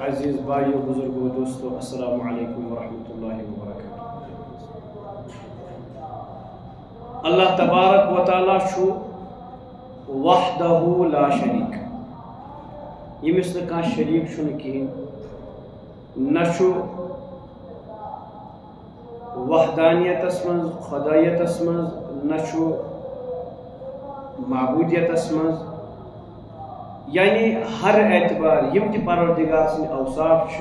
عزیز بھائیو بزرگو دوستو السلام علیکم ورحمۃ اللہ وبرکاتہ۔ اللہ تبارک و تعالیٰ چھو وحدہ لا شریک، یمس نہ شریک چھن کہین، نہ چھو وحدانیتس من خدایتس من، نہ چھو معبودیتس من، یعنی ہر اعتبار یم تہ پروردگار سن اوصاف چھ،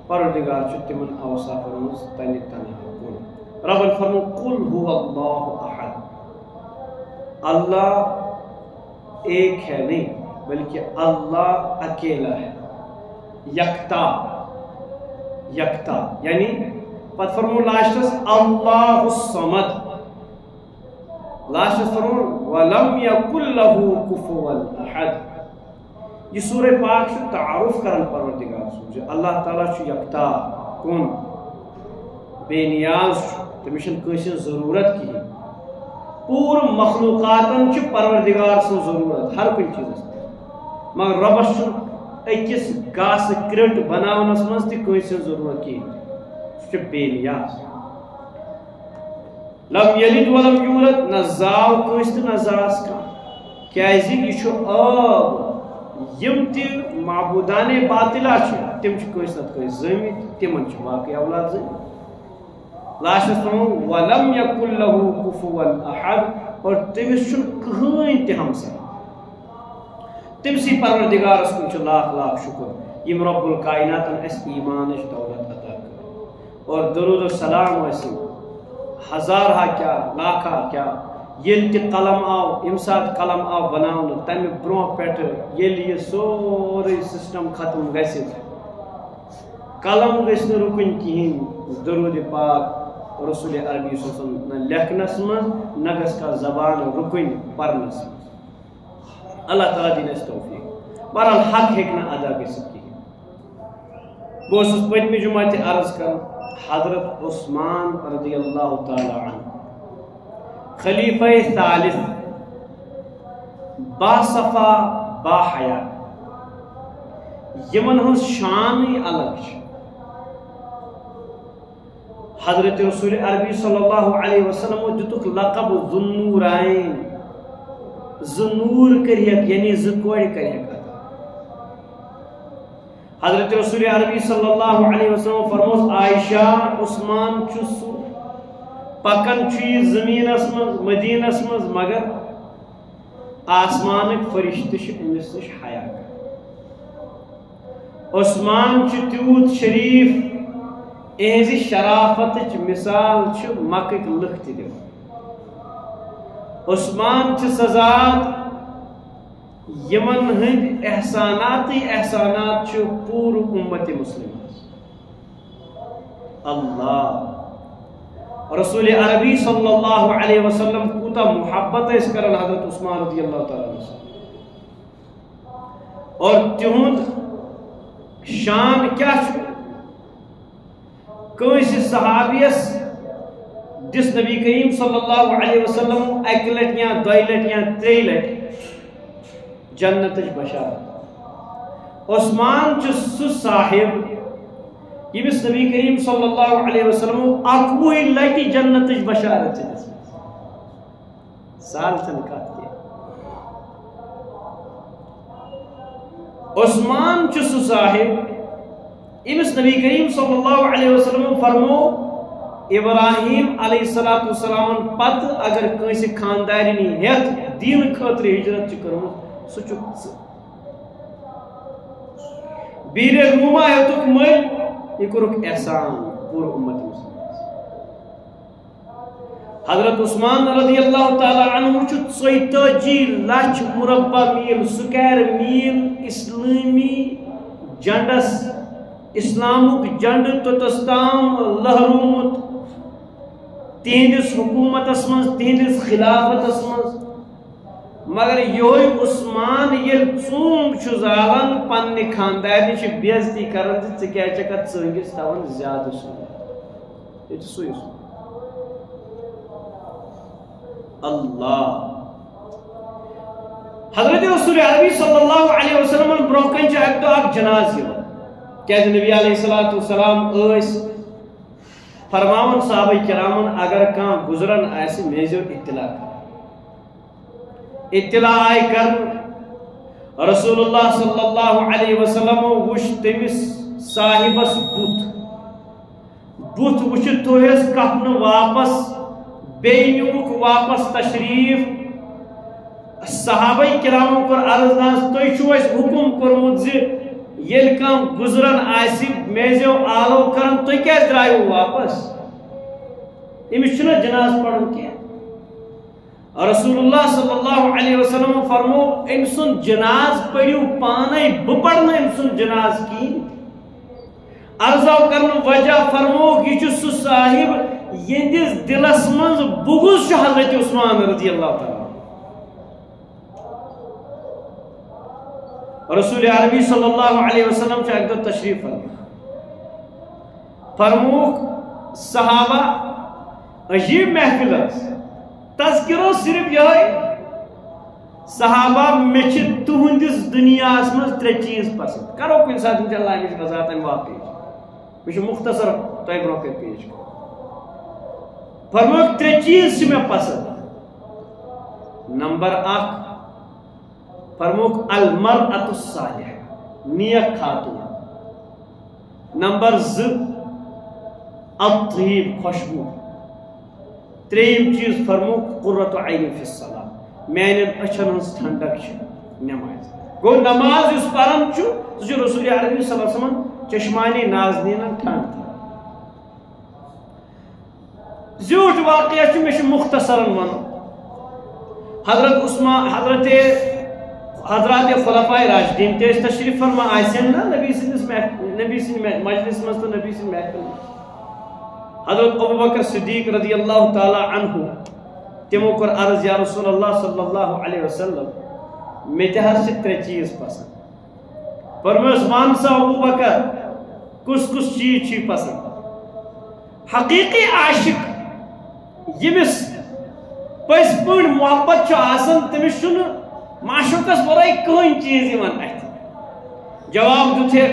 پروردگار چھ تمن اوصاف مز تنہ تنہا کن۔ رب فرمو قل هو اللہ احد، اللہ ایک ہے نہیں بلکہ اللہ اکیلا ہے، یکتا، یکتا یعنی پت فرمو لاشتس اللہ الصمد، لاشتس فرمو ولم یکن لہ کفوا احد۔ یہ سورہ پاک چھو تعارف کرن پروردگار سو اللہ تعالیٰ چھو یکتا کن، بے نیاز چھو، تمشن کسی ضرورت کی، پور مخلوقاتن چھ پروردگار سو ضرورت ہر کوئی چیز، مگر ربس چھو اکس گاس کرٹ بناونس مز تہ کسی ضرورت کی، سو بے نیاز۔ لم یلد ولم یولد، نہ زاو کس تہ نہ زاس کان، کیازِ یہ چھو آب، یم تہ معبودان باطلہ چھ تم چھ کس نت کس زٲمٕتۍ، تمن چھ باقی اولاد زٲمٕتۍ۔ لاسٹس فرمو ولم یکن لہ کفوا احد، اور تمس چھ کہین تہ ہمسائے، تمسی پروردگارس کن چھ لاکھ لاکھ شکر یم رب الکائناتن اس ایمانش دولت عطا کر، اور درود و سلام ویسے ہزارہا کیا لاکھا کیا یل تہ قلم آو، یم سات قلم آو بناون تمہ برونہ پہ یل یہ سورے سسٹم ختم گژھتھ، قلم گژھِ نہ رکن کہین درود پاک رسول عربی صلی اللہ علیہ وسلم نہ لکھنس من، نہ گژھِ کا زبان رکن پرنس من۔ اللہ تعالیٰ دین اس توفیق۔ بہرحال حق ہیکہ نہ ادا گژھتھ کہین۔ بہٕ اوسُس پٔتمہِ جمعہ تہِ عرض کران، حضرت عثمان رضی اللہ تعالی عنہ خلیفہ ثالث، با صفا با حیا، یمن ہن شان الگ چھ۔ حضرت رسول عربی صلی اللہ علیہ وسلم دتک لقب ذو النورین، زٕ نور کریک یعنی زٕ کور کریک عطا۔ حضرت رسول عربی صلی اللہ علیہ وسلم فرموس عائشہ عثمان چھ سو پکن چھ زمینس مز مدینس مز، مگر آسمانک فرشتہ چھ امس نش حیا کران۔ عثمان چھ تیوت شریف، اہذ شرافت مثال چھ مکک لکھ تہ دِوان۔ عثمان چھ سہ ذات یمن ہند احساناتی احسانات چھ پور امت مسلمہ۔ اللہ رسول عربی صلی اللہ علیہ وسلم کوتا محبت اس کرن حضرت عثمان رضی اللہ تعالیٰ عنہ، اور تہند شان کیا چھ؟ کٲنٛسہِ صحابیس دس نبی کریم صلی اللہ علیہ وسلم اکہ لٹ یا دۄیہِ لٹہِ یا ترٛیٚیہِ لٹہِ جنتٕچ بشارت۔ عثمان چھ سہ صاحب یمس نبی کریم صلی اللہ علیہ وسلم 11 لٹہِ جنتٕچ بشارت چھ دِژمٕژ۔ سال چھنہٕ کتھ کینٛہہ۔ عثمان چھ سہ صاحب یمس نبی کریم صلی اللہ علیہ وسلم فرمو ابراہیم علیہ السلام پتہ اگر کٲنٛسہِ خاندارنی ہیتھ دین خاطر ہجرت چھ کٔرمٕژ سُہ چھُکھ ژٕ۔ بیٖرِ روما ہیوٚتُکھ مٔلۍ، یہ کوٚرُکھ احسان پوٗرٕ اُمت مسلمس۔ حضرت عثمان رضی اللہ تعالیٰ عنہ چھُ 42 لچھ مربع میل سکویر میل اسلامی جنڈس، اسلامک جنڈ توٚتس تام لہرومُت تہندس حکومتس مز، تہندس خلافتس مز، مگر یہوے عثمان یل ژوٗم چھُ زالان پننہِ خاندارنٕچ بے عزتی کران زِ ژٕ کیٛازِ چھکھ اتھ ژٲنٛگِس تھاوان زیادٕ سُہ، یہ چھُ سُے اللہ۔ حضرت رسول عربی صلی اللہ علیہ وسلم برونٛہہ کنہِ چھُ اکہِ دۄہ اکھ جنازٕ یِوان، کیا نبی علیہ السلام فرماون صحابہ کرامن اگر کان گزرن آئے میزو اطلاع کر اطلاع آئی کر رسول اللہ صلی اللہ علیہ وسلم وش تمس صاحبس بت وچت تھوس کپن واپس بیوک واپس تشریف صحابہ کراموں کر عرض ناس تُہۍ چھو اس حکم کورمت زِ یل کم گزرن آسی میزو آلو کرن تُہۍ کیٛازِ درایو واپس أمِس چھُنہ جناز پڑھن کینٛہہ رسول اللہ صلی اللہ علیہ وسلم فرمو أمۍ سُنٛد جناز پٔرِو پانے بہٕ پرنہٕ أمۍ سُنٛد جناز کِہیٖنۍ عرض آو کرنہٕ وجہ فرموکھ یہِ چھُ سُہ صاحب یہندِس دلس منٛز بغض چھُ حضرت عثمان رضی اللہ تعالیٰ رسول عربی صلی اللہ علیہ وسلم چھ اکدر تشریف فرموک صحابہ عجیب محفل تذکرو صرف یہ صحابہ میں چھ تہندس دنیا من ترے چیز پسند کرو کن ساتھ انشاء اللہ مجھے وضاحت ام واپس مجھے مختصر تہ برو کر پیش فرموک ترے چیز چھ میں پسند نمبر 1 فرموک المرأة الصالحہ نیک خاتون نمبر 2 الطیب خوشبو تریم چیز فرموک قرۃ عین فی الصلاۃ میانن اچھن ہنز ٹھنڈک نماز گو نماز اس پرن چھ رسول عربی صلی اللہ علیہ وسلم چشمانی نازنین ٹھنڈ زیوٹ واقعہ چھ میں مختصراً ون حضرات خلفاء راشدین تیز تشریف فرما آئیسن نا نبی سندس مجلس مست نبی سند محفل حضرت ابوبکر صدیق رضی اللہ تعالی عنہ تمو کر عرض یا رسول اللہ صلی اللہ علیہ وسلم میں تہر سے ترے چیز پسند فرموس مان سا ابوبکر کس چیز چھی پسند حقیقی عاشق یمس پس پن محبت چھ آسن تمس چھن معشوقس برائے کہیں چیز ایمان اتھ جواب دیتے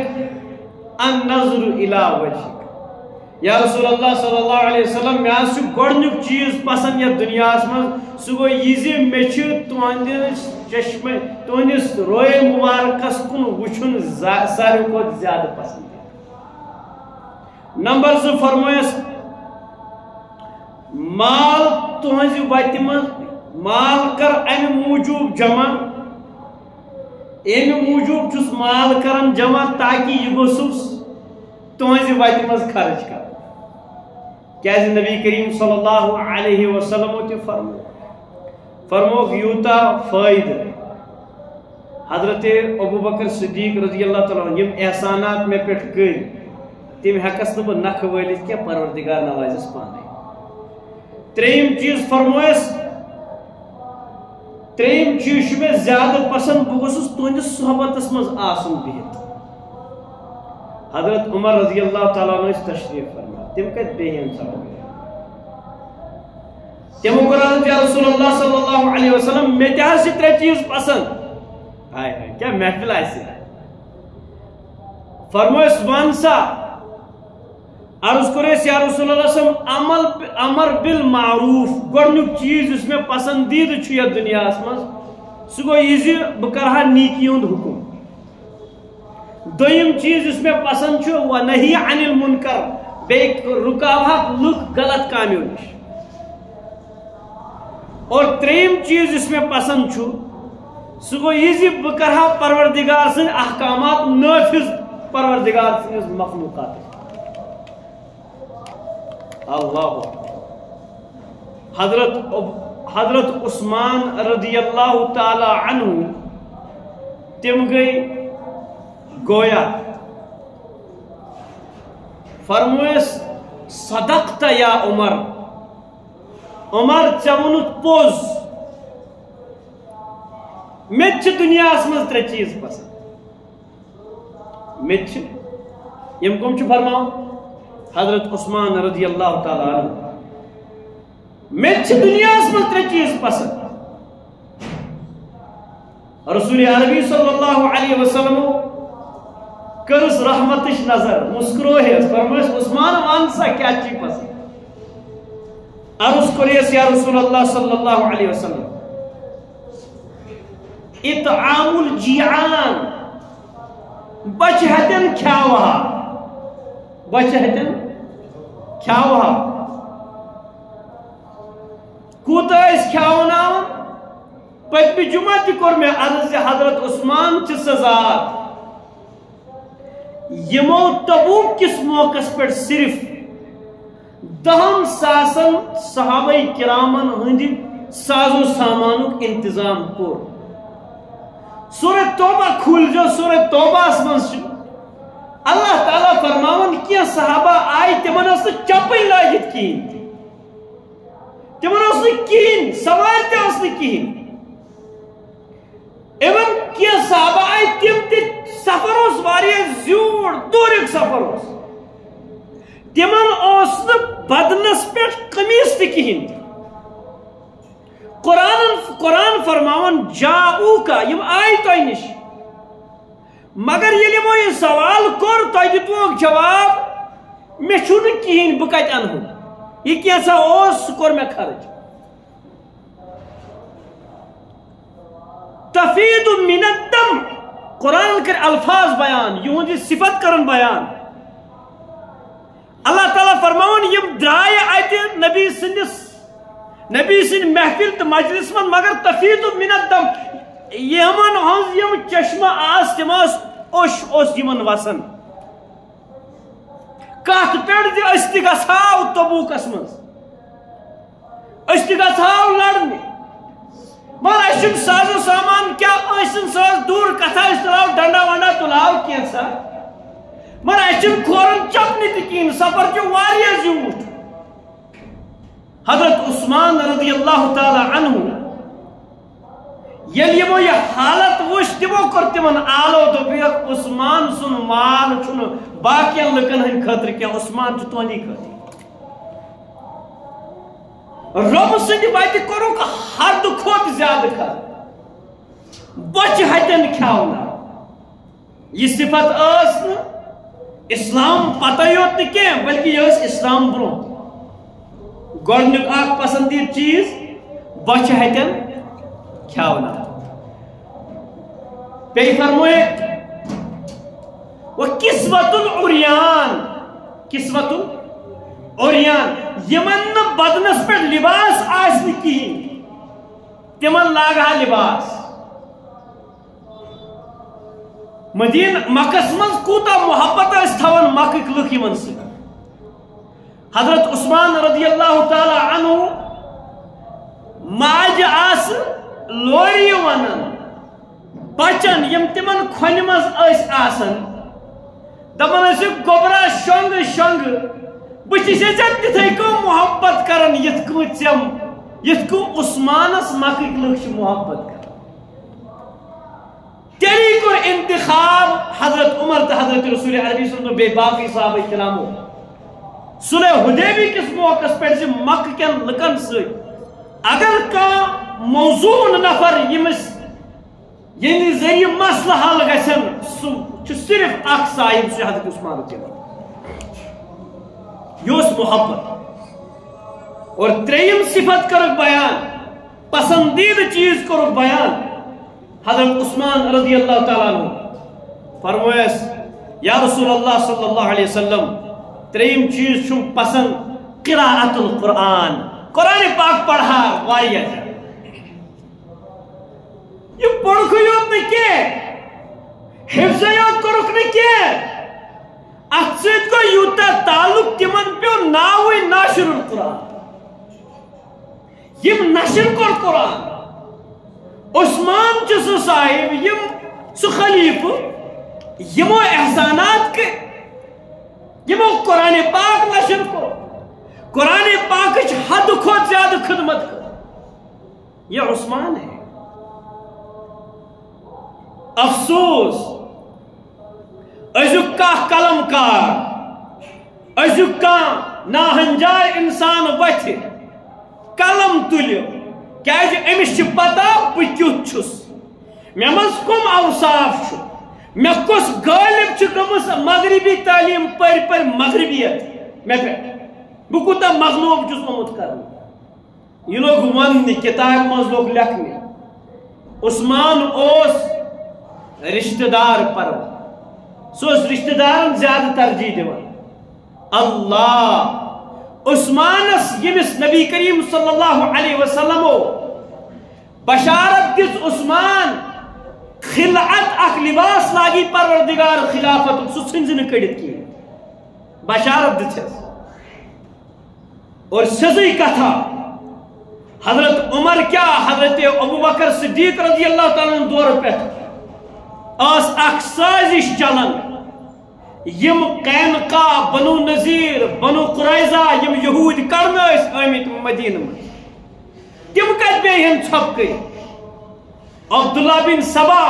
النظر الى وجهك یا رسول اللہ صلی اللہ علیہ وسلم میں آس گوڑنک چیز پسند یا دنیا من سہ گو یہ مے تہندس چشمہ تہندس روئے مبارکس کن وچھن ساروی کھت زیادہ پسند نمبر 2 فرمویس مال تہذ وتہ من مال کر ام موجوب جمع ام موجوب چھس مال کرن جمع تاکہ یہ گوسس تہذ وتہ مز خرچ کر کیا نبی کریم صلی اللہ علیہ وسلم تہ فرموک یوتا فائدہ حضرت ابوبکر صدیق رضی اللہ تعالیٰ عنہ یم احسانات میں پہ کر تم ہیکس نہ نکھ ولت کی پروردگار نوازس پانے تریم چیز فرمویس تریم چیز میں زیادہ پسند بہ گوسس تہندس صحبتس مز آسن بہت حضرت عمر رضی اللہ تعالیٰ عنہ تشریف فرما تم کت بہن سب تمو قرآن یا رسول اللہ صلی اللہ علیہ وسلم میں تہ سے ترے چیز پسند ہائے ہائے کیا محفل آئے فرمویس وانسا عرض کریس یا رسول اللہ صلی اللہ علیہ وسلم امر بالمعروف گوڑنک چیز اس میں پسندید چھو دنیا من سہ گو یہ بہ کرہا نیکی ہند حکم دویم چیز اس میں پسند چھو و نہی عن المنکر بے رکاوہ لک غلط کامیوں نش اور تریم چیز اس میں پسند چھو سہ گو یہ بہ کرہا پروردگار سن احکامات نافذ پروردگار سن مخلوقات اللہ حضرت عثمان رضی اللہ تعالی عنہ تم گئی گویا فرمویس صدقت یا عمر عمر چونت پوز مت دنیا من ترے چیز پسند مت یم کم فرماؤ حضرت عثمان رضی اللہ تعالی عنہ مت دنیا من ترے چیز پسند رسول عربی صلی اللہ علیہ وسلم کرس رحمتش نظر مسکروہس فرمائس عثمان ون سا کیا چی پسند عرض کریس یا رسول اللہ صلی اللہ علیہ وسلم اطعام الجیعان بچ ہتن کھاوہا بچ ہتن کھاوہا کوتا اس کھاوناون پتمی جمعہ تی کور میں عرض حضرت عثمان چی سزاد یمو تبوک کس موقع پر صرف 10 ساسن صحابہ کرامن ہندی ساز و سامانک انتظام کور سورہ توبہ کھول جو سورہ توبہ اسمنس اللہ تعالیٰ فرماون کیا صحابہ آئی تمن اس چپئی لاگت کین تمن اس کین سوار تے اس کین ایون کیا صحابہ آئی تم تے سفر اس واریا زیور دور ایک سفر اس تمن اس بدنس پیٹ قمیص تے کین قرآن فرماون جاؤ کا یم آئی تو نش مگر یہ لمو یہ سوال کر تو دیتو جواب میں چھوڑ کہین بکت انہوں یہ کیسا اوس کر میں خرچ تفید من الدم قرآن کر الفاظ بیان یہاں جی صفت کرن بیان اللہ تعالیٰ فرماون یم درائے آئیتے نبی سن محفل تو مجلس من مگر تفید من الدم یمن ہنز یم چشمہ آس تماس اوش یمن وسن کات پیڑ دی استگساو تبوک اسمنز استگساو لڑنے مگر اشن ساز و سامان کیا اشن ساز دور کتھا اشتراو ڈنڈا ونڈا تلاو کیسا مگر اشن کھورن چپنی تکین سفر جو واریا زیوٹ حضرت عثمان رضی اللہ تعالی عنہ یمو یہ حالت وش تمو کر تمن آلو تو بیک عثمان سن مال چھن باقین لکن ہن خطر کیا عثمان چھ تونی خطر رب سندی باتی کرو کہ حد کھوت زیادہ کر بچ ہتن کھاونا یہ صفت اس اسلام پتہ یوت نکے بلکہ یہ اس اسلام برو گوڑنک آگ پسندید چیز بچ ہتن کھاونا پہ فرموئے وہ کسوت العریان کسوت العریان یمن بدنس پر لباس آسنی کی تمن لاگا لباس مدین مکس من کوتا محبت استھون مکک لکھی من سے حضرت عثمان رضی اللہ تعالی عنہ ماج آس لوری ونن بچن یم تمن کھن مز اس آسن دپن اس گوبرا شنگ شنگ بچی سے تتھے کو محبت کرن یت کو چم یت کو عثمانس مکک لکھ محبت کر تیری کو انتخاب حضرت عمر تا حضرت رسول عربی صلی اللہ علیہ وسلم بے باقی صحابہ کرامو صلح حدیبی کس موقع پر سے مکہ کن لکن سے اگر کا موضوع نفر یمس یعنی ذریعہ مسئلہ حل گسن سو صرف اک صاحب سے حضرت عثمان رضی اللہ یہ محبت اور تریم صفت کرک بیان پسندید چیز کرک بیان حضرت عثمان رضی اللہ تعالیٰ عنہ فرمویس یا رسول اللہ صلی اللہ علیہ وسلم تریم چیز چھم پسند قراءت القرآن قرآن پاک پڑھا واریا جا یہ پڑھو یوت نہیں کیا حفظ یوت کرک نہیں کیا احسید کو یوتا تعلق تمن پیو ناوی ناشر القرآن یم نشر کر قرآن عثمان چسو صاحب یم سو خلیف یمو احسانات کے یمو قرآن پاک نشر کو قرآن پاک حد خود زیادہ خدمت کر یہ عثمان ہے افسوس ازک کا قلم کار ازک کا ناہنجار انسان وتھ قلم تلیو کیا امس پتہ بہ کیت چھس مے مز کم اوصاف چھ مے کس غالب چھ گمت مغربی تعلیم پر مغربیت میں پہ بہ کوتا مغلوب چھس آمت کرنے یہ لوگ ون کتاب مز لوگ لکھنے عثمان اوس رشتہ دار پر سوس رشتہ دارن زیادہ ترجیح دیوان اللہ عثمانس یمس نبی کریم صلی اللہ علیہ وسلم بشارت دس عثمان خلعت اخ لباس لاگی پروردگار خلافت سہ ژھنزِ کڑت کی بشارت دس اور سزی کتھا حضرت عمر کیا حضرت ابو بکر صدیق رضی اللہ تعالیٰ دور پہ آس اخ سازش چلن یم قینقا بنو نذیر بنو قریظہ یم یہود کرنا اس آمت مدینہ میں تم کت بے ہم چھپ گئی عبداللہ بن سبا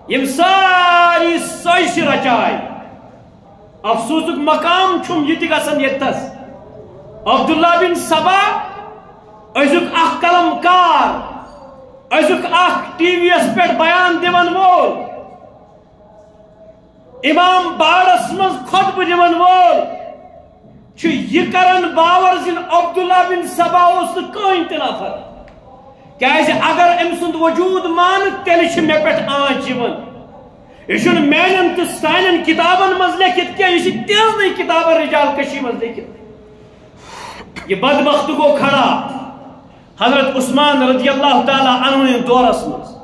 یم ساری سائش رچائی افسوسک مقام چھم یہ گژھان یتس عبداللہ بن سبا ازک اخ قلم کار ازک اخ ٹی وی اس پہ بیان دیون وول امام باڑس من خطبہ دِوان وول یہ کرن باور زن عبداللہ بن سبا اس کہیں تہ نفر کیازِ اگر ام سند وجود مان تیل مے پہ آنچ یہ میان تو سان کتابن مز لکھت کی یہ تیزن کتاب رجال کشی مز لکھت یہ بدبخت گو کھڑا حضرت عثمان رضی اللہ تعالی عنہ دورس مز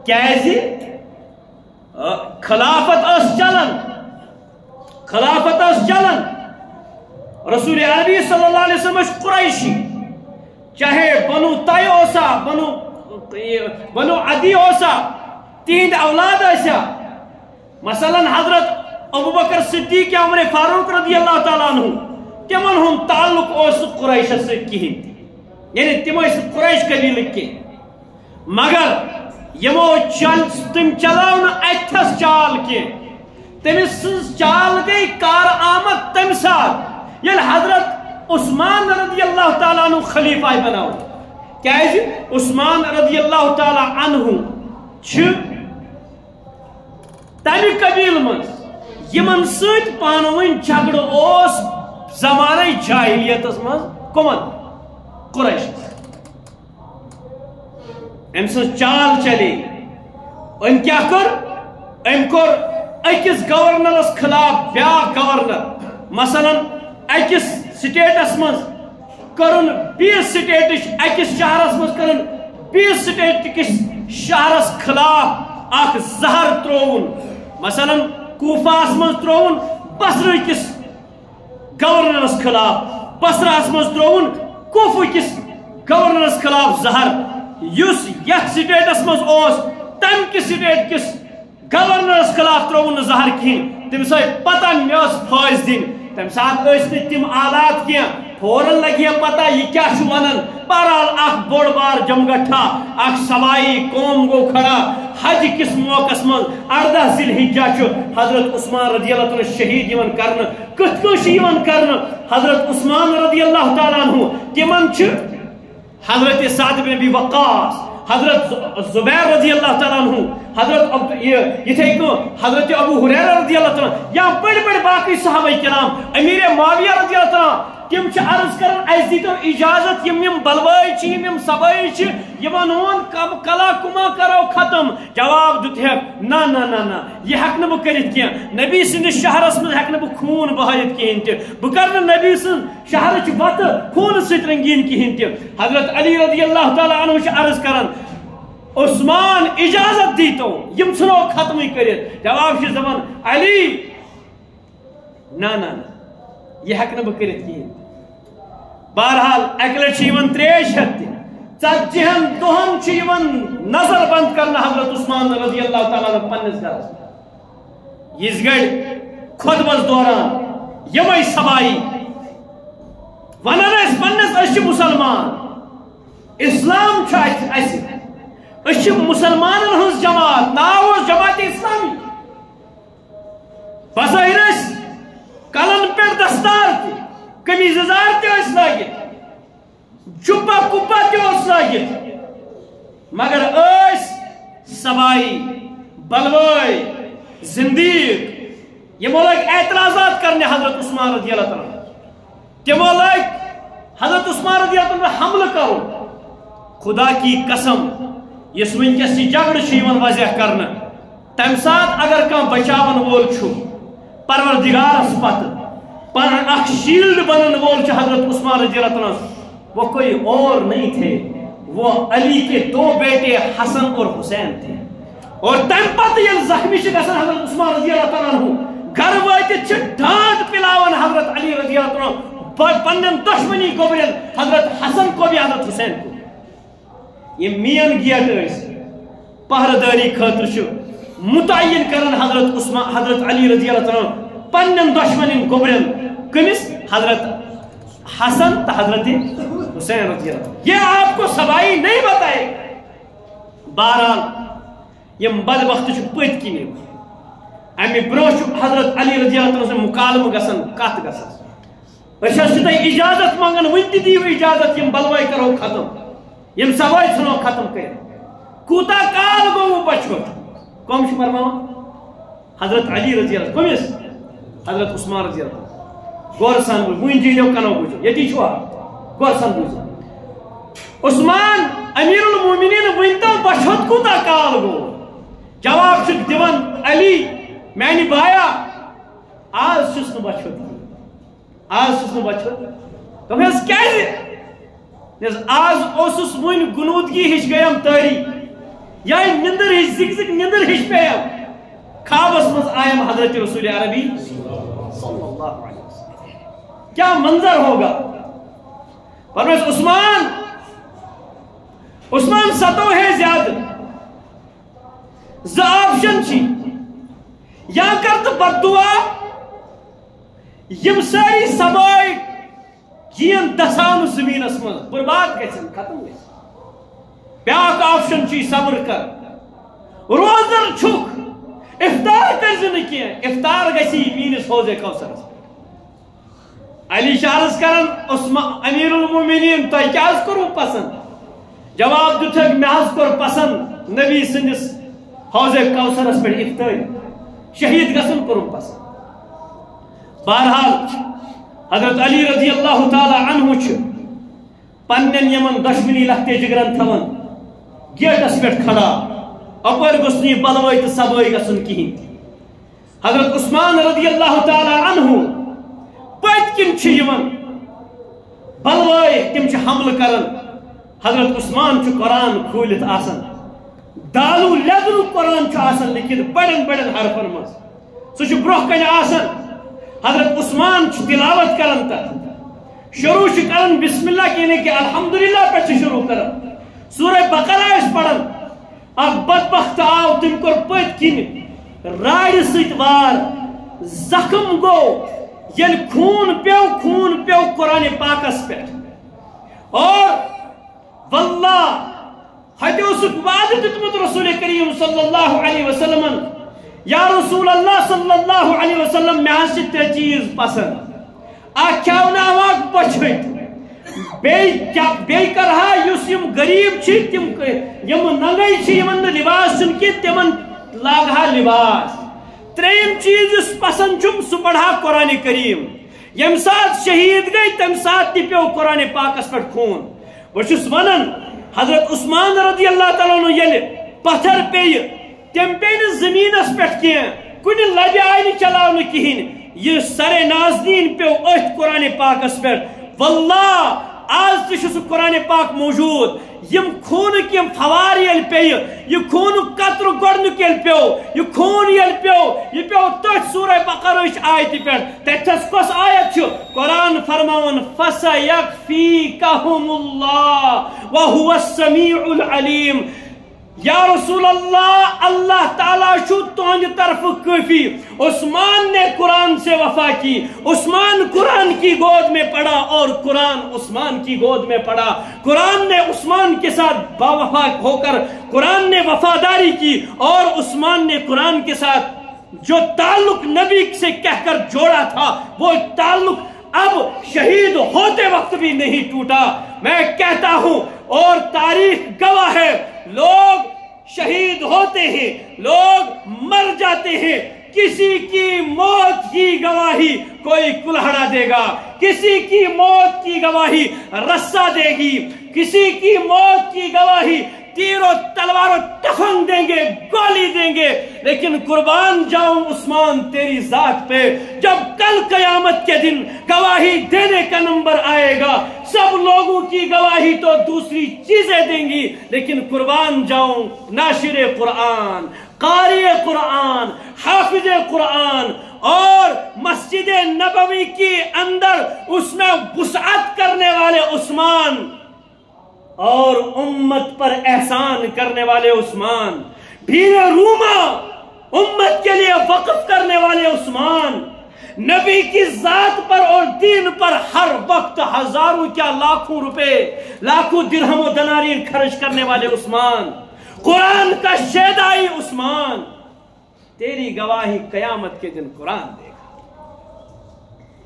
کیازِ خلافت اس چلن رسول عربی صلی اللہ علیہ وسلم قریشی چاہے بنو طی اوسا بنو عدی اوسا تہند اولاد ایسا مثلا حضرت ابو بکر صدیق عمر فاروق رضی اللہ تعالیٰ عنہ تمن ہم تعلق اس قریش سے کہین یعنی تم قریش قبیل کی مگر یمو تم چلاو اتھس چال کی تمس چال گئی کار آمد تم سات یل حضرت عثمان رضی اللہ تعالیٰ عنہ خلیفہ بناو کیازِ عثمان رضی اللہ تعالیٰ عنہ تمہ قبیل من یمن ست پانوین جھگڑ اوس زمانہ جاہلیت من کمن قریش ام سن چال چلے ام کیا کر اکس گورنرس خلاف بیا گورنر مثلا اکس سٹیٹس من کرن بیس سٹیٹش اکس شہرس من کرن بیس سٹیٹ کس شہرس خلاف اخ زہر ترون مثلا کوفاس من ترون بصرہ کس گورنرس خلاف بصرہس من ترون کوفہ کس گورنرس خلاف زہر یس یت سٹیٹس مز اوس تم کس سٹیٹ کس گورنرس خلاف ترون زہر کھین تم سا پتہ مے فائز دن تم سات تم آلات کی فوراً لگی پتہ یہ کیا ونان بہرحال اخ بوڑ بار جمگٹھا اخ سوائی قوم گو کھڑا حج کس موقع من 18 ذی الحجہ حضرت عثمان رضی اللہ تعالیٰ شہید کرنا کت کن کرنا حضرت عثمان رضی اللہ تعالیٰ عنہ تمن حضرت سعد بن ابی وقاص حضرت زبیر رضی اللہ تعالیٰ عنہ حضرت حضرت ابو ہریرہ رضی اللہ تعالیٰ یا بڑے باقی صحابہ کرام امیر معاویہ رضی اللہ تعالیٰ تم عرض کرن اس دیتو اجازت یم بلوائی یم سبائی یمن ہون کلا کما کرو ختم جواب دت نا نا نا نا یہ ہیک نہ بہ کرت کی نبی سندس شہرس من ہیک نہ بہ خون بہایت کہین تہ بہ کر نبی سن شہرچ وت خون ست رنگین کہین تہ حضرت علی رضی اللہ تعالی عنہ عرض کرن عثمان اجازت دیتو یم ژھنو ختم کرت جواب دپان علی نا نا یہ ہیک نہ بہ کرت کہین بہرحال اکہ لٹ 350 دہن نظر بند کرنا حضرت عثمان رضی اللہ تعالیٰ عنہ پنس گھرس یہ گڑ خطبس دوران یمے سبائی ونان اس پنس مسلمان اسلام اس مسلمانن ہنز جماعت ناو جماعت اسلامی بظاہر کلن پہ دستار تہ قمیض یزار تہ لاگت جبہ کپہ تہ لاگت مگر سبائی بلوائی زندیق یمو لگ اعتراضات کرنے حضرت عثمان رضی اللہ تعالیٰ تمو لگ حضرت عثمان رضی اللہ تعالیٰ حملہ کرو خدا کی قسم اس ونکس یہ جگڑ واضح کرنا تم سات اگر کم بچاون وول چھو پروردگارس پتہ پر اخ شیلڈ بنن وول چھ حضرت عثمان رضی اللہ تعالیٰ وہ کوئی اور نہیں تھے وہ علی کے 2 بیٹے حسن اور حسین تھے اور تم پتہ یل زخمی چھ گژھان حضرت عثمان رضی اللہ تعالیٰ گھر واتت چھ ڈانٹ پلاون حضرت علی رضی اللہ تعالیٰ پنن دشمنی گوبرن حضرت حسن کو بھی حضرت حسین کو یہ مین گیٹ اس پہرداری خاطر چھ متعین کرن حضرت علی رضی اللہ تعالیٰ پنن دشمنی گوبرن کمس حضرت حسن تا حضرت حسین رضی اللہ عنہ یہ آپ کو سبائی نہیں بتائے بہرحال یہ بدبخت پت کن امی برو حضرت علی رضی اللہ عنہ سے مکالمہ گسن کت گسن تھی اجازت منگن ون تہ دیو اجازت یم بلوائی کرو ختم یم سبائی ژھنو ختم کر کوتا کال گو بچوت کم فرماوان حضرت علی رضی اللہ کمس حضرت عثمان رضی اللہ غور سان ون جیو کنو بوجھو یتی چھوا غور سان بوجھو عثمان امیر المومنین ونتو بچوت کوتا کال گو جواب چھ دیوان علی میانی بایا آز چھس نہ بچوت آز چھس نہ بچوت دپس کیاز آز اوسس ون گنودگی ہش گیم تاری یا نندر ہش زک زک نندر ہش پیم خوابس مز آیم حضرت رسول عربی صلی اللہ علیہ وسلم کیا منظر ہوگا فرمائے عثمان ستو ہے زیادہ ز آپشن چھی یا کرت بد دعا یم ساری سبائی جین دسان زمین اسمن برباد گژھن ختم گژھن بیاکھ آپشن چھی صبر کر روزر چھک افطار کرزن کی افطار گسی مینس حوض کوثر علی شارس کرن امیر المومنین تو کیاز کرو پسند جواب دتھک محض کر پسند نبی سندس حوض کوثرس پہ افطار شہید گسن کرو پسند بہرحال حضرت علی رضی اللہ تعالی عنہ چھ پنن یمن دشمنی لختے جگرن تھون گیٹس پہ کھڑا اپر گسنی بلوائی تو سبائی گسن کہین حضرت عثمان رضی اللہ تعالی عنہ پت کن چھ یمن بلوائی تم چھ حمل کرن حضرت عثمان چھ قرآن کھولت آسن دالو لیدرو قرآن چھ آسن لکھت بڑن بڑن حرفن مز سو چھ برہ کن آسن حضرت عثمان چھ تلاوت کرن تک شروع چھ کرن بسم اللہ کہنے کہ الحمدللہ پہ چھ شروع کرن سورہ بقرہ اس پڑھن اب بدبخت آو تم کر پت کن راڑ سیت وار زخم گو یل خون پیو قرآن پاکس پہ اور واللہ حدیث وعدہ دتمت رسول کریم صلی اللہ علیہ وسلم یا رسول اللہ صلی اللہ علیہ وسلم میں ہاں سے تے چیز پسند آکھیاونا واق بچھت بے کرہا یس یم غریب چھ تم یم ننگئی چھ یمن لباس چن کی تمن لاگہا لباس تریم چیز اس پسند چھم سو پڑھا قرآن کریم یم ساتھ شہید گئی تم ساتھ تی پیو قرآن پاکس پر خون وچس ونن حضرت عثمان رضی اللہ تعالیٰ عنہ یل پتھر پی تم پی زمین اس پہ کی کن لبی آئی چلاو کہین یہ سر نازنین پیو ات قرآن پاکس پہ واللہ آج تشس قرآن پاک موجود یم خون کیم فوار یل پی یہ خون قطر گرن کیل پیو یہ خون یل پیو یہ پیو تٹ سورہ بقرہ آیت پہ تتس کس آیت چھو قرآن فرماون فَسَيَكْفِيكَهُمُ اللَّهُ وَهُوَ السَّمِيعُ الْعَلِيمُ یا رسول اللہ اللہ تعالیٰ شو تہنڈ طرف کافی عثمان نے قرآن سے وفا کی عثمان قرآن کی گود میں پڑا اور قرآن عثمان کی گود میں پڑا قرآن نے عثمان کے ساتھ باوفا ہو کر قرآن نے وفاداری کی اور عثمان نے قرآن کے ساتھ جو تعلق نبی سے کہہ کر جوڑا تھا وہ تعلق اب شہید ہوتے وقت بھی نہیں ٹوٹا میں کہتا ہوں اور تاریخ گواہ ہے لوگ شہید ہوتے ہیں لوگ مر جاتے ہیں کسی کی موت کی گواہی کوئی کلہڑا دے گا، کسی کی موت کی گواہی رسا دے گی، کسی کی موت کی گواہی تیر و تلوار و تفنگ دیں گے، گولی دیں گے، لیکن قربان جاؤں عثمان تیری ذات پہ، جب کل قیامت کے دن گواہی دینے کا نمبر آئے گا، سب لوگوں کی گواہی تو دوسری چیزیں دیں گی، لیکن قربان جاؤں ناشر قرآن، قاری قرآن، حافظ قرآن اور مسجد نبوی کی اندر اس میں وسعت کرنے والے عثمان اور امت پر احسان کرنے والے عثمان، بھیر روما امت کے لیے وقف کرنے والے عثمان، نبی کی ذات پر اور دین پر ہر وقت ہزاروں کیا لاکھوں روپے، لاکھوں درہم و دنارین خرچ کرنے والے عثمان، قرآن کا شیدائی عثمان، تیری گواہی قیامت کے دن قرآن دے گا۔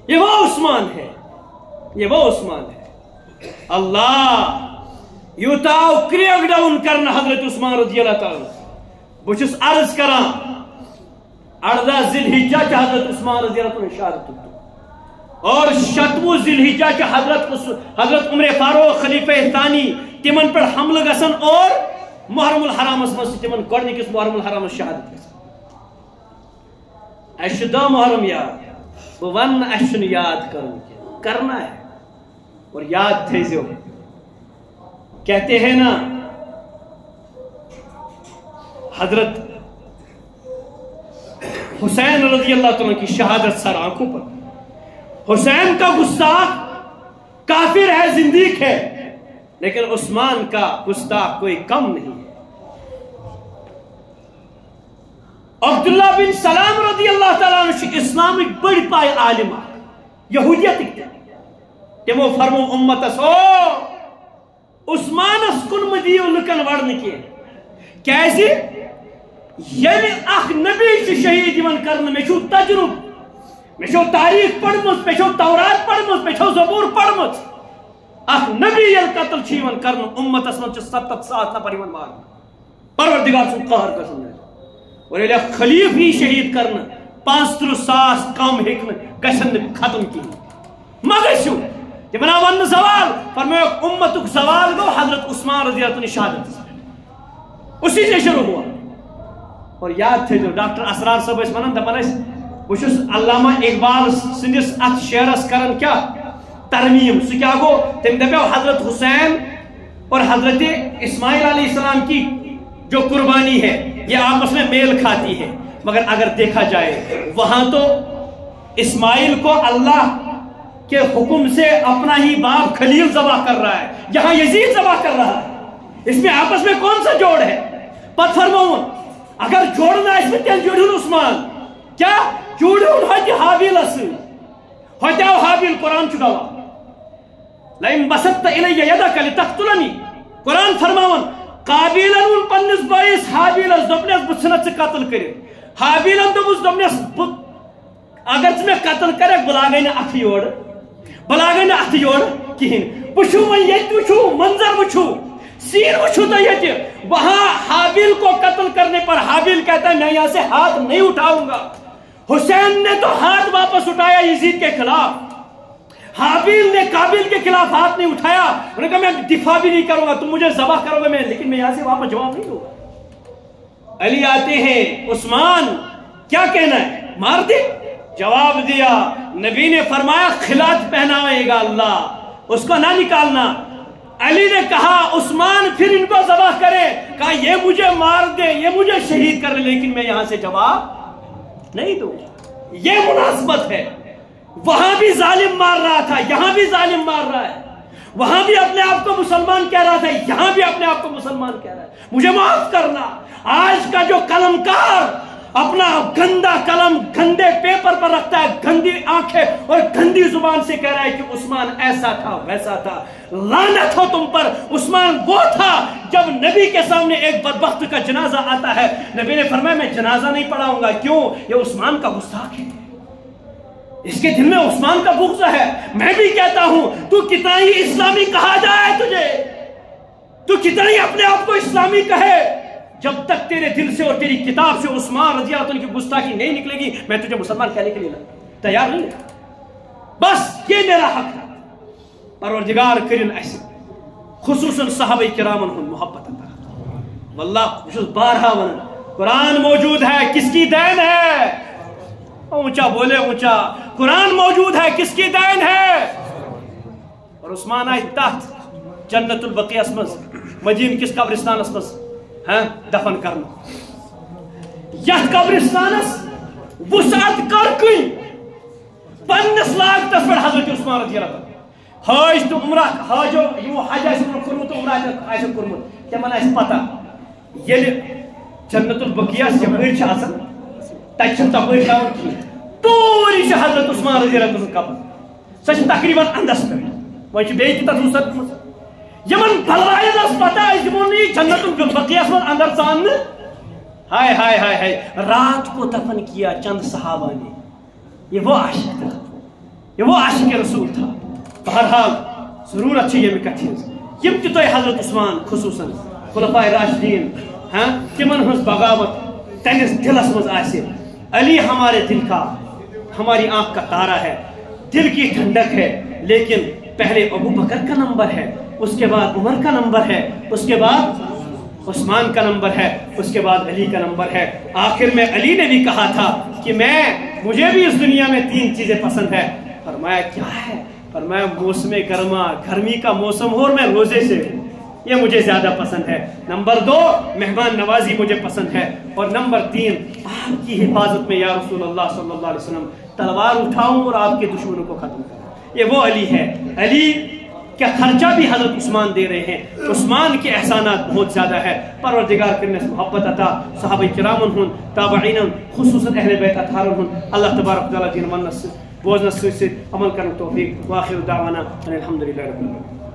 یہ وہ عثمان ہے، یہ وہ عثمان ہے۔ اللہ یوتاو کریک ڈاؤن کرنا حضرت عثمان رضی اللہ تعالیٰ بچس عرض کران 18 ذی الحجہ چا حضرت عثمان رضی اللہ تعالیٰ شہادت تو اور 7 ذی الحجہ چا حضرت عمر فاروق خلیفہ ثانی تمن پر حملہ گسن اور محرم الحرام اس تمن گۄڈنِکِس محرم الحرام شہادت گسن۔ اَسہِ چھُ دہ محرم یاد، بہٕ وَنہٕ اَسہِ چھُنہٕ یاد کرنا ہے اور یاد تھٲیزیو۔ کہتے ہیں نا حضرت حسین رضی اللہ عنہ کی شہادت سر آنکھوں پر، حسین کا گستاخ کافر ہے، زندیق ہے، لیکن عثمان کا گستاخ کوئی کم نہیں ہے۔ عبداللہ بن سلام رضی اللہ تعالیٰ عنہ اسلامک بڑی پائے عالم یہودیت تمو فرمو امتس او عثمانس کن مدیو لکن ورن کی کیسی یعنی اخ نبی شہید یمن کرن میں چھو تجرب، میں چھو تاریخ پڑھمت، میں چھو تورات پڑھمت، میں چھو زبور پڑھمت، اخ نبی یل قتل چھ یمن کرن امتس من چھ 7 نفر یمن مارن پروردگار سن قہر گژھن اور یل خلیفی شہید کرن 35,000 کم ہیکن گژھن ختم کی مگسو تمنا ون زوال فرمایا امتک زوال گو حضرت عثمان رضی اللہ عنہ شہادت اسی سے شروع ہوا۔ اور یاد تھے جو ڈاکٹر اسرار صاحب اس ونان دپان اس بچس علامہ اقبال سندس ات شعرس کرن کیا ترمیم، سو کیا گو تم دپیو حضرت حسین اور حضرت اسماعیل علیہ السلام کی جو قربانی ہے یہ آپس میں میل کھاتی ہے، مگر اگر دیکھا جائے وہاں تو اسماعیل کو اللہ کہ حکم سے اپنا ہی باپ خلیل ذبح کر رہا ہے، یہاں یزید ذبح کر رہا ہے، اس میں آپس میں کون سا جوڑ ہے؟ پت فرماؤں اگر جوڑنا اس میں تیل جوڑن عثمان کیا جوڑن ہوتی حابیل اصل ہوتی او حابیل قرآن چکاوا لئن بسطت الی یدک لتقتلنی قرآن فرماؤں قابیلن ان پنس بائیس حابیلس دپنیس بچھنت سے قتل کرے، حابیلن دپنیس اگر تمہیں قتل کرے بلا گئی نا اتھی اوڑ بلا گئی نا اتھی اوڑ کہین وچھو میں یہ وچھو منظر وچھو سین وچھو تو یہ وہاں حابیل کو قتل کرنے پر حابیل کہتا ہے میں یہاں سے ہاتھ نہیں اٹھاؤں گا، حسین نے تو ہاتھ واپس اٹھایا یزید کے خلاف، حابیل نے قابیل کے خلاف ہاتھ نہیں اٹھایا، انہوں نے کہا میں دفاع بھی نہیں کروں گا، تم مجھے ذبح کرو گے میں، لیکن میں یہاں سے واپس جواب نہیں دوں گا۔ علی آتے ہیں عثمان کیا کہنا ہے مار دے، جواب دیا نبی نے فرمایا خلعت پہنائے گا اللہ، اس کو نہ نکالنا۔ علی نے کہا عثمان پھر ان کو ذبح کرے، کہا یہ مجھے مار دے، یہ مجھے شہید کر لے، لیکن میں یہاں سے جواب نہیں دوں گا۔ یہ مناسبت ہے، وہاں بھی ظالم مار رہا تھا، یہاں بھی ظالم مار رہا ہے، وہاں بھی اپنے آپ کو مسلمان کہہ رہا تھا، یہاں بھی اپنے آپ کو مسلمان کہہ رہا ہے، مجھے معاف کرنا۔ آج کا جو قلمکار اپنا گندا قلم گندے پیپر پر رکھتا ہے، گندی آنکھیں اور گندی زبان سے کہہ رہا ہے کہ عثمان ایسا تھا ویسا تھا، لعنت ہو تم پر۔ عثمان وہ تھا جب نبی کے سامنے ایک بدبخت کا جنازہ آتا ہے، نبی نے فرمایا میں جنازہ نہیں پڑھاؤں گا، کیوں؟ یہ عثمان کا گستاخ ہے، اس کے دل میں عثمان کا بغض ہے۔ میں بھی کہتا ہوں تو کتنا ہی اسلامی کہا جائے تجھے، تو کتنا ہی اپنے آپ کو اسلامی کہے، جب تک تیرے دل سے اور تیری کتاب سے عثمان رضی اللہ عنہ کی گستاخی نہیں نکلے گی میں تجھے مسلمان کہنے کے لیے تیار نہیں. بس یہ میرا حق ہے. پروردگار کرن اس خصوصاً صحابہ کرامن ہن محبت عطا. واللہ بس بارہا ون قرآن موجود ہے کس کی دین ہے؟ اونچا بولے اونچا. قرآن موجود ہے کس کی دین ہے؟ اور عثمان آئی تحت جنت البقیع اسمز مدین کس قبرستان اسمز دفن کرنا. یت قبرستانس وسعت کر کن پنس لاگتس پہ حضرت عثمان رضی اللہ عنہ حج تو عمرہ حاجو یمو حج آسن کورمت عمرہ آسن کورمت تمن آسہِ پتہ ییٚلہِ جنت البقیع یپٲرۍ چھِ آسان تتہِ چھُنہٕ تپٲرۍ پیٚوان کِہیٖنۍ توٗرۍ چھِ حضرت عثمان رضی اللہ عنہ قبر سۄ چھِ تقریباً اندس پٮ۪ٹھ. وۄنۍ چھِ بیٚیہِ تہِ تتھ وسعت دِژمٕژ یمن بلایَن ٲس پتہ أسۍ دِمو نہٕ یہِ جنت البقیعس منٛز اندر ژاننہٕ. ہائے ہائے ہائے ہائے رات کو دفن کیا چند صحابہ نے. یہ وہ عاشق تھا, یہ وہ عاشق رسول تھا. بہرحال ضرورت ہے یہ کتھ یم تہ تہ حضرت عثمان خصوصاً خلفائے راشدین تمن ہز بغاوت تنس دلس مز آسے. علی ہمارے دل کا ہماری آنکھ کا تارا ہے, دل کی ٹھنڈک ہے. لیکن پہلے ابو بکر کا نمبر ہے, اس کے بعد عمر کا نمبر ہے, اس کے بعد عثمان کا نمبر ہے, اس کے بعد علی کا نمبر ہے. آخر میں علی نے بھی کہا تھا کہ مجھے بھی اس دنیا میں 3 چیزیں پسند ہے. فرمایا کیا ہے؟ فرمایا موسم گرما, گرمی کا موسم ہو اور میں روزے سے ہوں, یہ مجھے زیادہ پسند ہے. نمبر 2 مہمان نوازی مجھے پسند ہے. اور نمبر 3 آپ کی حفاظت میں یا رسول اللہ صلی اللہ علیہ وسلم تلوار اٹھاؤں اور آپ کے دشمنوں کو ختم کروں. یہ وہ علی ہے. علی کیا خرچہ بھی حضرت عثمان دے رہے ہیں. عثمان کے احسانات بہت زیادہ ہے. پروردگار کرنے سے محبت عطا صحابہ کرامن ہن تابعین خصوصاً اہل بیت اطہارن ہن اللہ تبارک تعالیٰ دین ونس بوزنس ست عمل کرنے توفیق. واخر دعوانا ان الحمد للہ رب العالمین.